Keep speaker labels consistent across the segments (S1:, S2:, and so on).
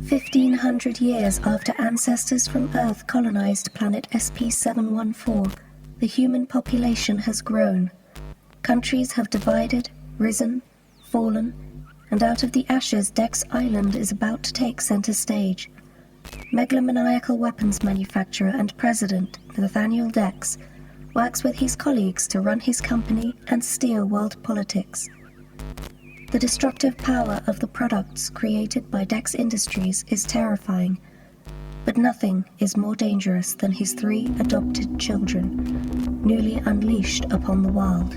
S1: 1,500 years after ancestors from Earth colonized planet SP-714, the human population has grown. Countries have divided, risen, fallen, and out of the ashes Dex Island is about to take center stage. Megalomaniacal weapons manufacturer and president Nathaniel Dex works with his colleagues to run his company and steer world politics. The destructive power of the products created by Dex Industries is terrifying, but nothing is more dangerous than his 3 adopted children, newly unleashed upon the wild.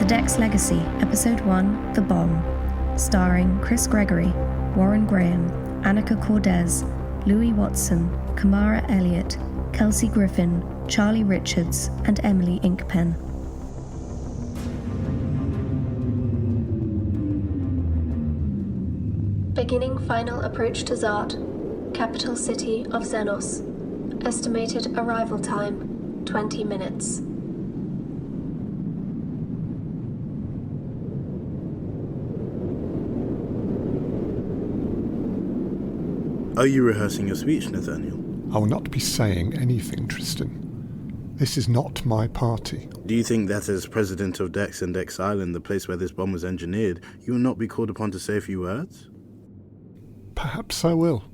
S1: Dex Legacy, Episode 1, The Bomb, starring Chris Gregory, Warren Graham, Annika Cordes, Louis Watson, Kamara Elliott, Kelsey Griffin, Charlie Richards, and Emily Inkpen. Beginning final approach to Zart, capital city of Xenos. Estimated arrival time, 20 minutes.
S2: Are you rehearsing your speech, Nathaniel?
S3: I will not be saying anything, Tristan. This is not my party.
S2: Do you think that as President of Dex and Dex Island, the place where this bomb was engineered, you will not be called upon to say a few words?
S3: Perhaps I will.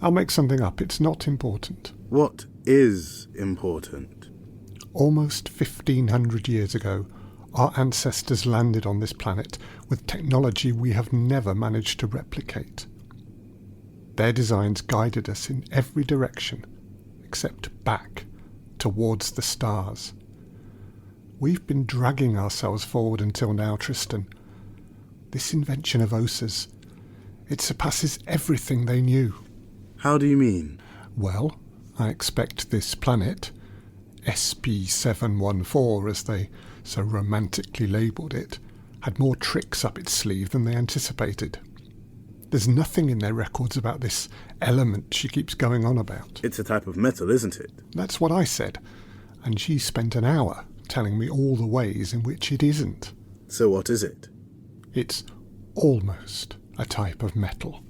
S3: I'll make something up. It's not important.
S2: What is important?
S3: Almost 1,500 years ago, our ancestors landed on this planet with technology we have never managed to replicate. Their designs guided us in every direction, except back, towards the stars. We've been dragging ourselves forward until now, Tristan. This invention of Osa's, it surpasses everything they knew.
S2: How do you mean?
S3: Well, I expect this planet, SP-714 as they so romantically labelled it, had more tricks up its sleeve than they anticipated. There's nothing in their records about this element she keeps going on about.
S2: It's a type of metal, isn't it?
S3: That's what I said, and she spent an hour telling me all the ways in which it isn't.
S2: So what is it?
S3: It's almost a type of metal.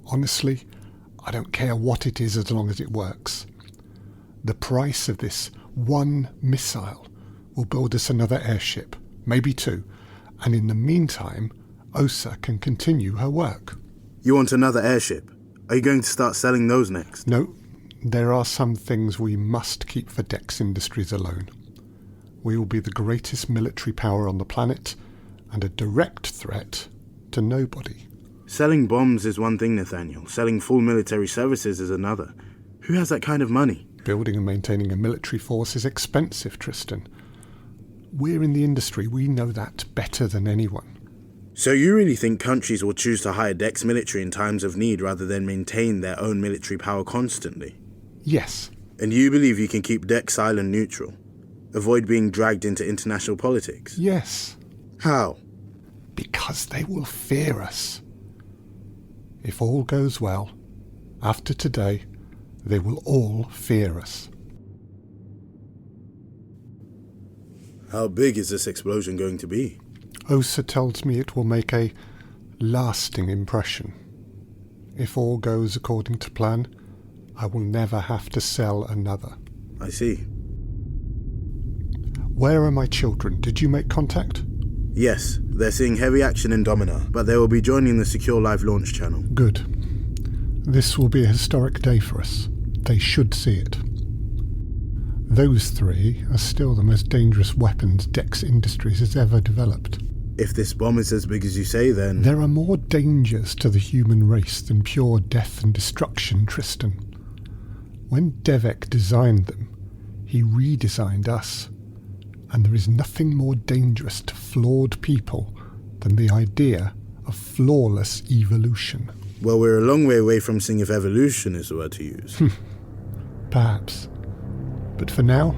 S3: Honestly, I don't care what it is as long as it works. The price of this one missile will build us another airship, maybe 2, and in the meantime, Osa can continue her work.
S2: You want another airship? Are you going to start selling those next?
S3: No, there are some things we must keep for Dex Industries alone. We will be the greatest military power on the planet and a direct threat to nobody.
S2: Selling bombs is one thing, Nathaniel. Selling full military services is another. Who has that kind of money?
S3: Building and maintaining a military force is expensive, Tristan. We're in the industry, we know that better than anyone.
S2: So you really think countries will choose to hire Dex military in times of need rather than maintain their own military power constantly?
S3: Yes.
S2: And you believe you can keep Dex Island neutral? Avoid being dragged into international politics?
S3: Yes.
S2: How?
S3: Because they will fear us. If all goes well, after today, they will all fear us.
S2: How big is this explosion going to be?
S3: Osa tells me it will make a lasting impression. If all goes according to plan, I will never have to sell another.
S2: I see.
S3: Where are my children? Did you make contact?
S2: Yes, they're seeing heavy action in Domina, but they will be joining the Secure Live launch channel.
S3: Good. This will be a historic day for us. They should see it. Those 3 are still the most dangerous weapons Dex Industries has ever developed.
S2: If this bomb is as big as you say, then...
S3: There are more dangers to the human race than pure death and destruction, Tristan. When Devek designed them, he redesigned us. And there is nothing more dangerous to flawed people than the idea of flawless evolution.
S2: Well, we're a long way away from seeing if evolution is the word to use.
S3: Perhaps. But for now,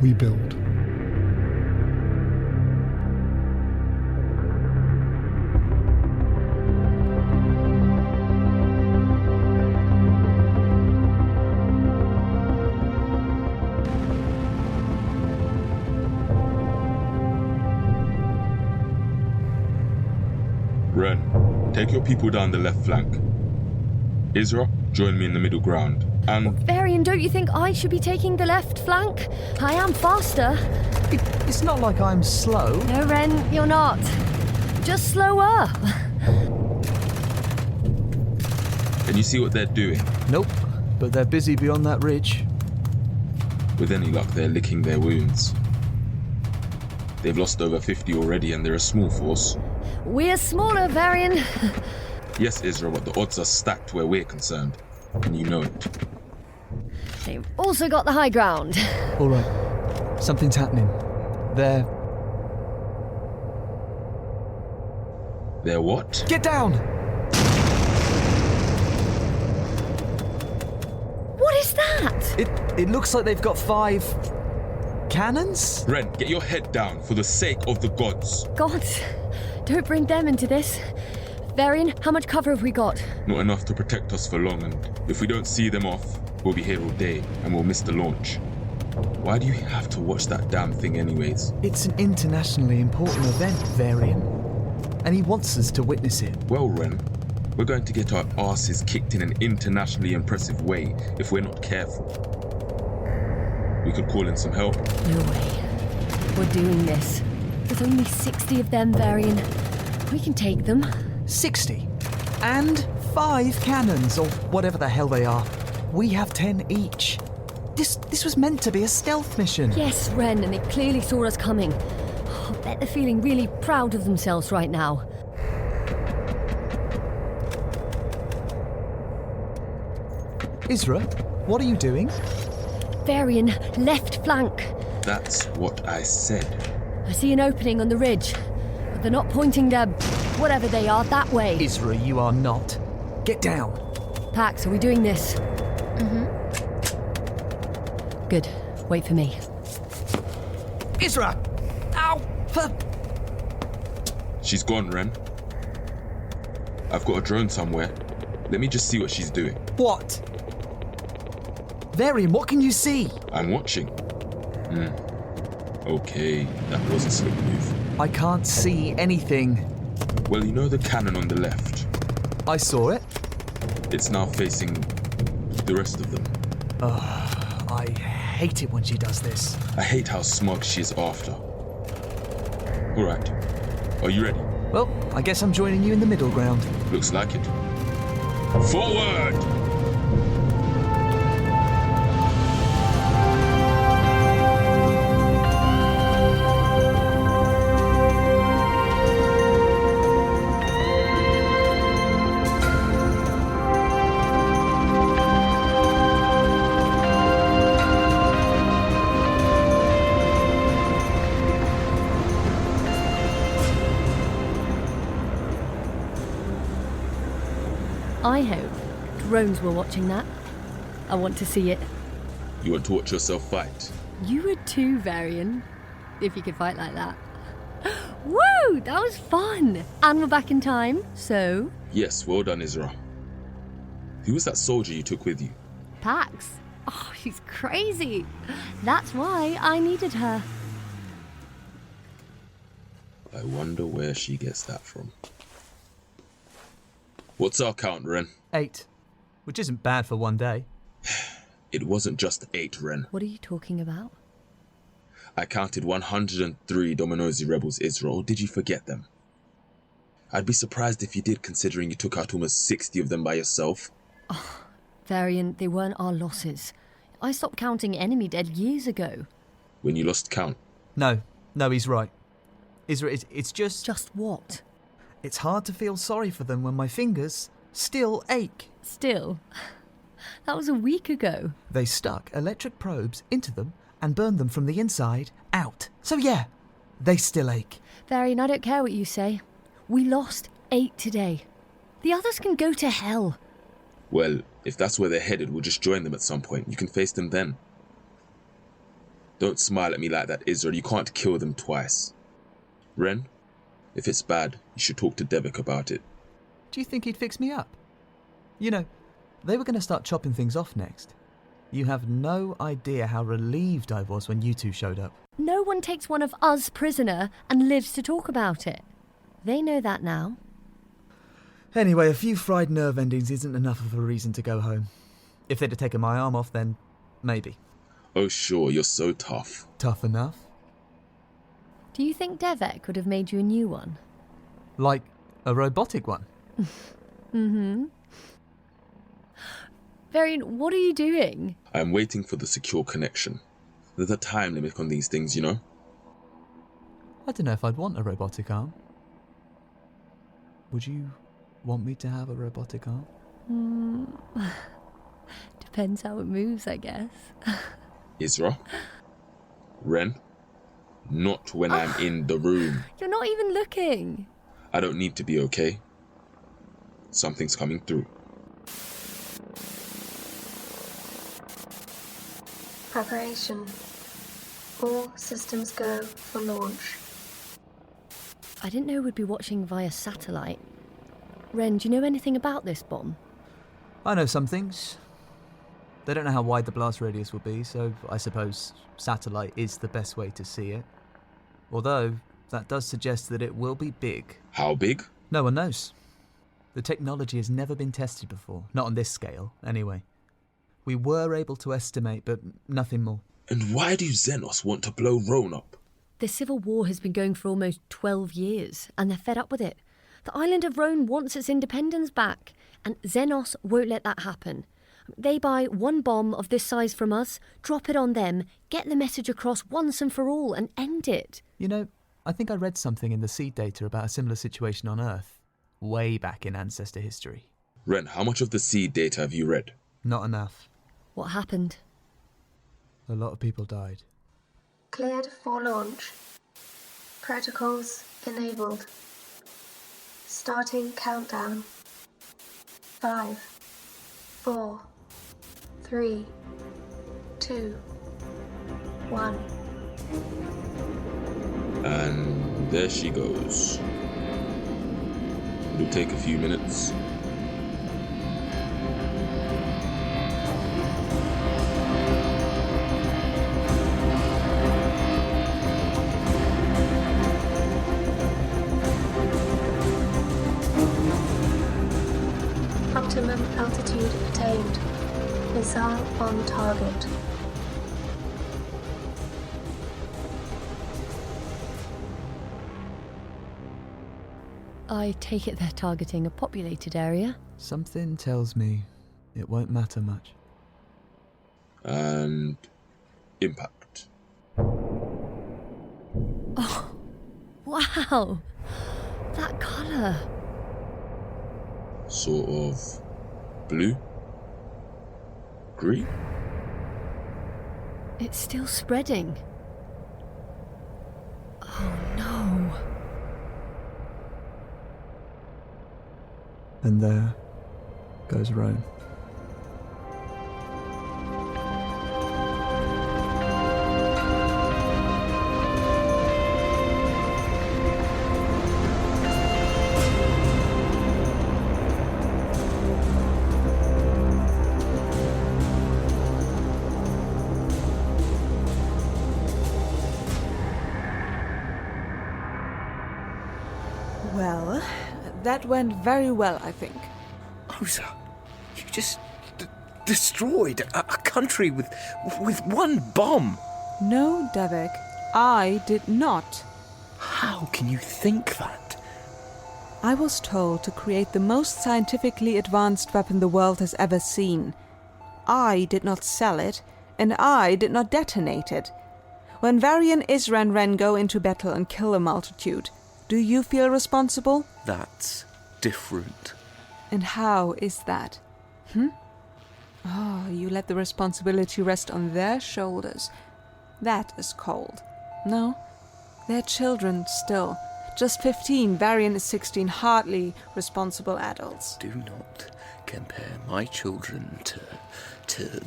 S3: we build.
S4: take your people down the left flank. Isra, join me in the middle ground. And
S5: Varian, don't you think I should be taking the left flank? I am faster.
S6: It's not like I'm slow.
S5: No, Ren, you're not. Just slower.
S4: can you see what they're doing?
S6: Nope, but they're busy beyond that ridge.
S4: With any luck, they're licking their wounds. They've lost over 50 already, and they're a small force.
S5: We're smaller, Varian.
S4: Yes, Isra, but the odds are stacked where we're concerned. And you know it.
S5: They've also got the high ground.
S6: All right, something's happening. They're
S4: what?
S6: Get down!
S5: What is that?
S6: It looks like they've got 5 cannons?
S4: Ren, get your head down for the sake of the gods.
S5: Gods, don't bring them into this. Varian, how much cover have we got?
S4: Not enough to protect us for long, and if we don't see them off, we'll be here all day, and we'll miss the launch. Why do you have to watch that damn thing anyways?
S6: It's an internationally important event, Varian. And he wants us to witness it.
S4: Well, Ren, we're going to get our asses kicked in an internationally impressive way if we're not careful. We could call in some help.
S5: No way. We're doing this. There's only 60 of them, Varian. We can take them.
S6: 60? And 5 cannons, or whatever the hell they are. We have 10 each. This was meant to be a stealth mission.
S5: Yes, Ren, and they clearly saw us coming. I bet they're feeling really proud of themselves right now.
S6: Isra, what are you doing?
S5: Varian, left flank.
S4: That's what I said.
S5: I see an opening on the ridge, but they're not pointing their whatever they are that way.
S6: Isra, you are not. Get down.
S5: Pax, are we doing this? Good. Wait for me.
S6: Isra! Ow!
S4: She's gone, Ren. I've got a drone somewhere. Let me just see what she's doing.
S6: What? Varian, what can you see?
S4: I'm watching. Okay, that was a slick move.
S6: I can't see anything.
S4: Well, you know the cannon on the left?
S6: I saw it.
S4: It's now facing the rest of them.
S6: I hate it when she does this.
S4: I hate how smug she's after. Alright, are you ready?
S6: Well, I guess I'm joining you in the middle ground.
S4: Looks like it. Forward!
S5: I hope drones were watching that. I want to see it.
S4: You want to watch yourself fight?
S5: You would too, Varian, if you could fight like that. Woo! That was fun! And we're back in time, so...
S4: Yes, well done, Isra. Who was that soldier you took with you?
S5: Pax. Oh, she's crazy. That's why I needed her.
S4: I wonder where she gets that from. What's our count, Ren?
S6: 8, which isn't bad for one day.
S4: It wasn't just 8, Ren.
S5: What are you talking about?
S4: I counted 103 Domonosi rebels, Isra, or did you forget them? I'd be surprised if you did, considering you took out almost 60 of them by yourself.
S5: Varian, they weren't our losses. I stopped counting enemy dead years ago.
S4: When you lost count?
S6: No, he's right. Isra, it's just...
S5: Just what?
S6: It's hard to feel sorry for them when my fingers still ache.
S5: Still? That was a week ago.
S6: They stuck electric probes into them and burned them from the inside out. So yeah, they still ache.
S5: Varian, I don't care what you say. We lost 8 today. The others can go to hell.
S4: Well, if that's where they're headed, we'll just join them at some point. You can face them then. Don't smile at me like that, Israel. You can't kill them twice. Ren, if it's bad, you should talk to Devik about it.
S6: Do you think he'd fix me up? You know, they were going to start chopping things off next. You have no idea how relieved I was when you two showed up.
S5: No one takes one of us prisoner and lives to talk about it. They know that now.
S6: Anyway, a few fried nerve endings isn't enough of a reason to go home. If they'd have taken my arm off, then maybe.
S4: Oh sure, you're so tough.
S6: Tough enough.
S5: Do you think Devek would have made you a new one?
S6: Like a robotic one.
S5: Mm-hmm. Varian, what are you doing?
S4: I'm waiting for the secure connection. There's a time limit on these things, you know?
S6: I don't know if I'd want a robotic arm. Would you want me to have a robotic arm?
S5: Depends how it moves, I guess.
S4: Isra? Ren? Not when I'm in the room.
S5: You're not even looking.
S4: I don't need to be, okay? Something's coming through.
S1: Preparation. All systems go for launch.
S5: I didn't know we'd be watching via satellite. Ren, do you know anything about this bomb?
S6: I know some things. They don't know how wide the blast radius will be, so I suppose satellite is the best way to see it. Although, that does suggest that it will be big.
S4: How big?
S6: No one knows. The technology has never been tested before. Not on this scale, anyway. We were able to estimate, but nothing more.
S4: And why do Xenos want to blow Rhone up?
S5: The civil war has been going for almost 12 years, and they're fed up with it. The island of Rhone wants its independence back, and Xenos won't let that happen. They buy one bomb of this size from us, drop it on them, get the message across once and for all, and end it.
S6: You know, I think I read something in the seed data about a similar situation on Earth, way back in ancestor history.
S4: Ren, how much of the seed data have you read?
S6: Not enough.
S5: What happened?
S6: A lot of people died.
S1: Cleared for launch. Protocols enabled. Starting countdown. 5, 4, 3, 2, 1.
S4: And there she goes. It'll take a few minutes.
S1: Optimum altitude attained. Missile on target.
S5: I take it they're targeting a populated area.
S6: Something tells me it won't matter much.
S4: And impact.
S5: Oh, wow! That colour.
S4: Sort of blue? Green?
S5: It's still spreading. Oh no.
S6: And there goes Rome.
S7: Well, that went very well, I think.
S8: Oza, you just destroyed a country with one bomb.
S7: No, Devek, I did not.
S8: How can you think that?
S7: I was told to create the most scientifically advanced weapon the world has ever seen. I did not sell it, and I did not detonate it. When Varian, Isra, and Ren go into battle and kill a multitude, do you feel responsible?
S8: That's different.
S7: And how is that? Oh, you let the responsibility rest on their shoulders. That is cold. No, they're children still. Just 15, Varian is 16, hardly responsible adults.
S8: Do not compare my children to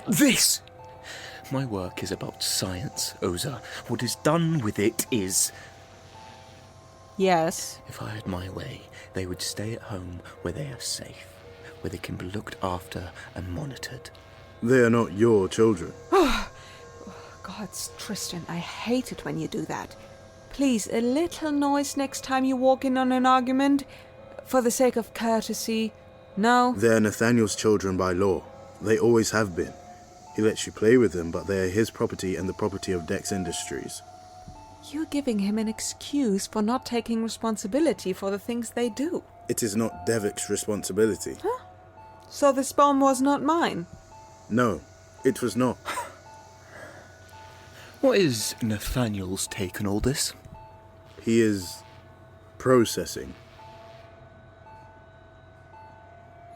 S8: this! My work is about science, Oza. What is done with it is...
S7: Yes.
S8: If I had my way, they would stay at home where they are safe, where they can be looked after and monitored.
S2: They are not your children.
S7: Gods, Tristan, I hate it when you do that. Please, a little noise next time you walk in on an argument. For the sake of courtesy, no?
S2: They're Nathaniel's children by law. They always have been. He lets you play with them, but they are his property and the property of Dex Industries.
S7: You're giving him an excuse for not taking responsibility for the things they do.
S2: It is not Devik's responsibility.
S7: Huh? So this bomb was not mine?
S2: No, it was not.
S8: What is Nathaniel's take on all this?
S2: He is processing.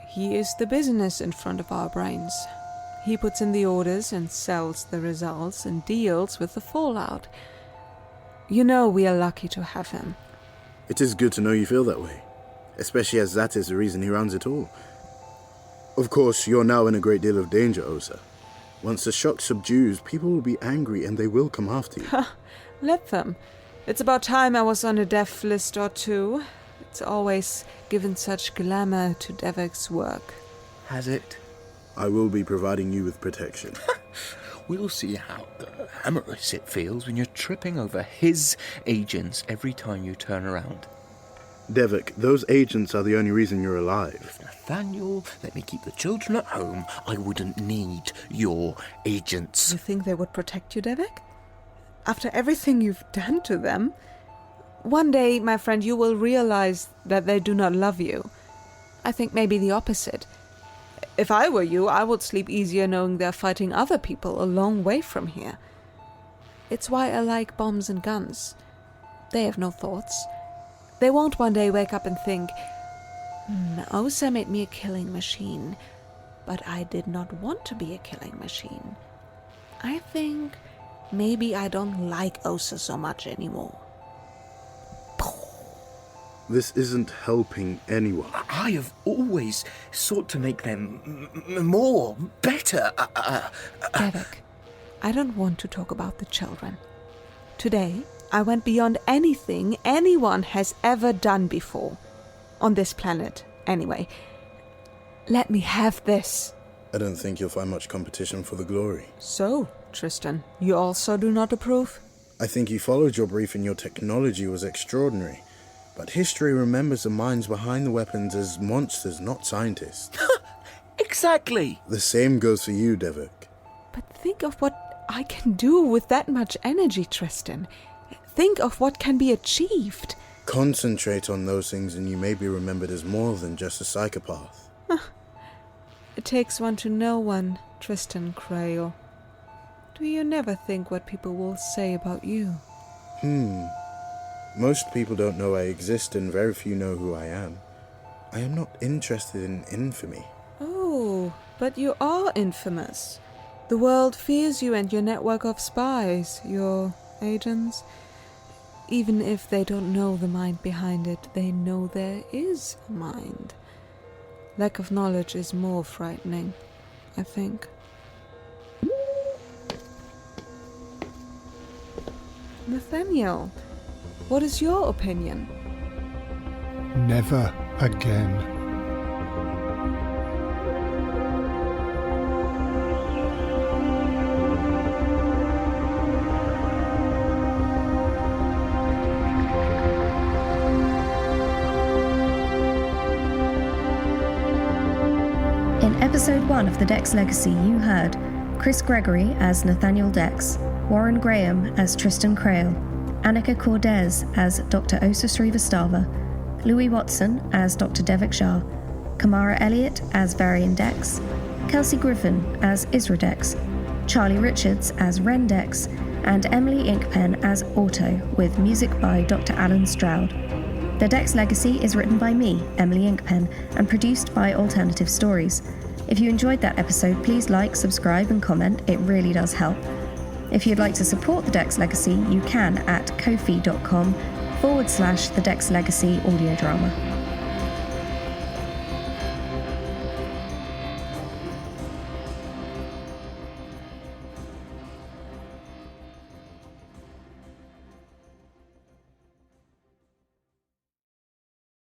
S7: He is the business in front of our brains. He puts in the orders and sells the results and deals with the fallout. You know we are lucky to have him.
S2: It is good to know you feel that way, especially as that is the reason he runs it all. Of course, you're now in a great deal of danger, Osa. Once the shock subdues, people will be angry and they will come after you.
S7: Let them. It's about time I was on a death list or two. It's always given such glamour to Devik's work.
S8: Has it?
S2: I will be providing you with protection.
S8: We'll see how amorous it feels when you're tripping over his agents every time you turn around.
S2: Devik, those agents are the only reason you're alive.
S8: If Nathaniel let me keep the children at home, I wouldn't need your agents.
S7: You think they would protect you, Devik? After everything you've done to them? One day, my friend, you will realize that they do not love you. I think maybe the opposite. If I were you, I would sleep easier knowing they're fighting other people a long way from here. It's why I like bombs and guns. They have no thoughts. They won't one day wake up and think, Osa made me a killing machine, but I did not want to be a killing machine. I think maybe I don't like Osa so much anymore.
S2: This isn't helping anyone.
S8: I have always sought to make them more, better.
S7: Devik, I don't want to talk about the children. Today, I went beyond anything anyone has ever done before. On this planet, anyway. Let me have this.
S2: I don't think you'll find much competition for the glory.
S7: So, Tristan, you also do not approve?
S2: I think you followed your brief and your technology was extraordinary. But history remembers the minds behind the weapons as monsters, not scientists.
S8: Exactly.
S2: The same goes for you, Devik.
S7: But think of what I can do with that much energy, Tristan. Think of what can be achieved.
S2: Concentrate on those things and you may be remembered as more than just a psychopath.
S7: It takes one to know one, Tristan Crail. Do you never think what people will say about you?
S2: Most people don't know I exist and very few know who I am. I am not interested in infamy.
S7: Oh, but you are infamous. The world fears you and your network of spies, your agents. Even if they don't know the mind behind it, they know there is a mind. Lack of knowledge is more frightening, I think. Nathaniel, what is your opinion?
S3: Never again.
S1: In episode 1 of the Dex Legacy, you heard Chris Gregory as Nathaniel Dex, Warren Graham as Tristan Crail, Annika Cordes as Dr. Osa Srivastava, Louis Watson as Dr. Devik Shah, Kamara Elliott as Varian Dex, Kelsey Griffin as Isra Dex, Charlie Richards as Ren Dex, and Emily Inkpen as Auto, with music by Dr. Alan Stroud. The Dex Legacy is written by me, Emily Inkpen, and produced by Alternative Stories. If you enjoyed that episode, please like, subscribe, and comment. It really does help. If you'd like to support the Dex Legacy, you can at ko-fi.com/the Dex Legacy audio drama.